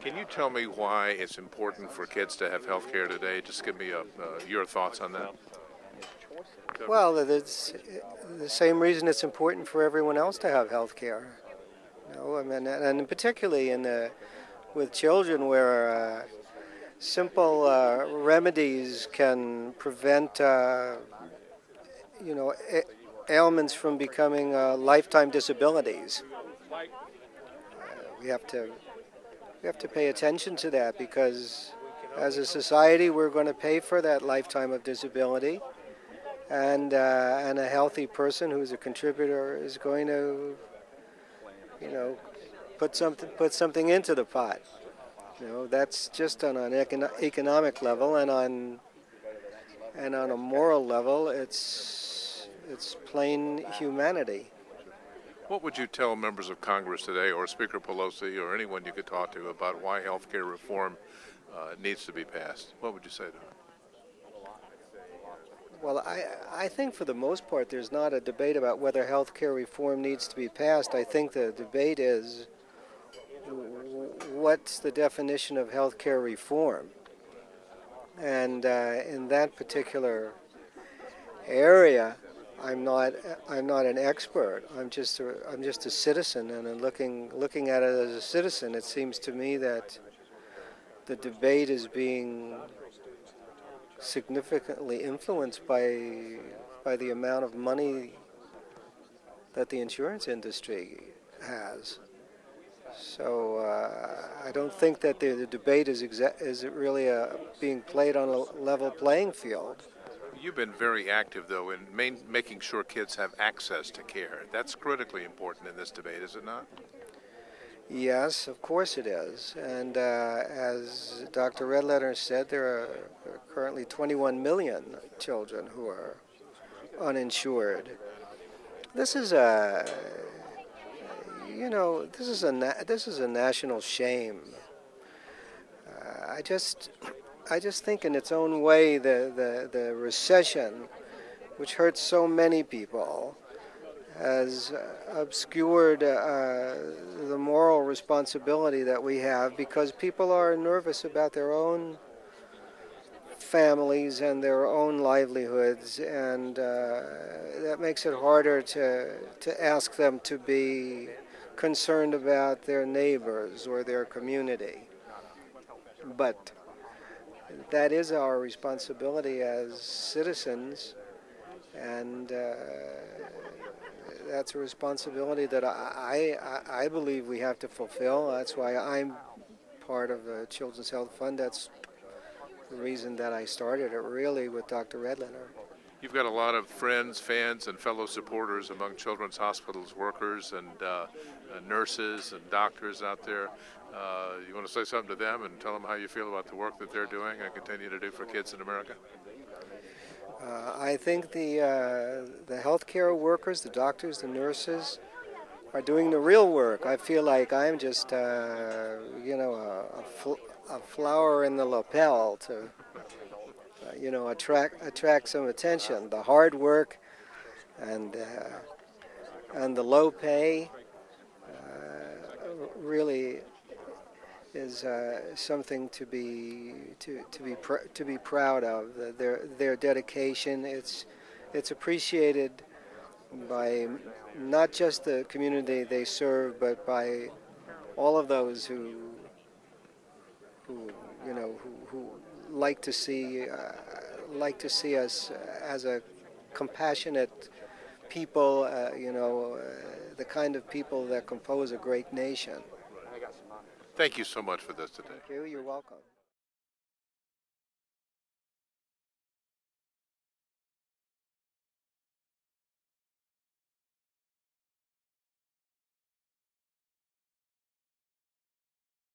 Can you tell me why it's important for kids to have health care today? Just give me your thoughts on that. Well, it's the same reason it's important for everyone else to have health care. I mean, and particularly with children where simple remedies can prevent, ailments from becoming lifetime disabilities. We have to pay attention to that because as a society we're going to pay for that lifetime of disability, and a healthy person who's a contributor is going to, put something into the pot. That's just on an economic level, and on a moral level, it's plain humanity. What would you tell members of Congress today, or Speaker Pelosi, or anyone you could talk to about why health care reform needs to be passed? What would you say to them? Well, I think for the most part there's not a debate about whether health care reform needs to be passed. I think the debate is what's the definition of health care reform? And in that particular area, I'm not an expert. I'm just a citizen, and looking at it as a citizen, it seems to me that the debate is being significantly influenced by the amount of money that the insurance industry has. So I don't think that the debate is really being played on a level playing field. You've been very active, though, in making sure kids have access to care. That's critically important in this debate, is it not? Yes, of course it is. And as Dr. Redletter said, there are currently 21 million children who are uninsured. This is this is a national shame. I just think, in its own way, the recession, which hurts so many people, has obscured the moral responsibility that we have, because people are nervous about their own families and their own livelihoods, and that makes it harder to ask them to be concerned about their neighbors or their community. But that is our responsibility as citizens, and that's a responsibility that I believe we have to fulfill. That's why I'm part of the Children's Health Fund. That's the reason that I started it, really, with Dr. Redletter. You've got a lot of friends, fans, and fellow supporters among children's hospitals workers and nurses and doctors out there. You want to say something to them and tell them how you feel about the work that they're doing and continue to do for kids in America? I think the healthcare workers, the doctors, the nurses, are doing the real work. I feel like I'm just, a flower in the lapel to, attract some attention. The hard work and the low pay really is something to be proud of. Their dedication, it's appreciated by not just the community they serve, but by all of those who like to see us as a compassionate people, the kind of people that compose a great nation. Thank you so much for this today. Thank you. You're welcome.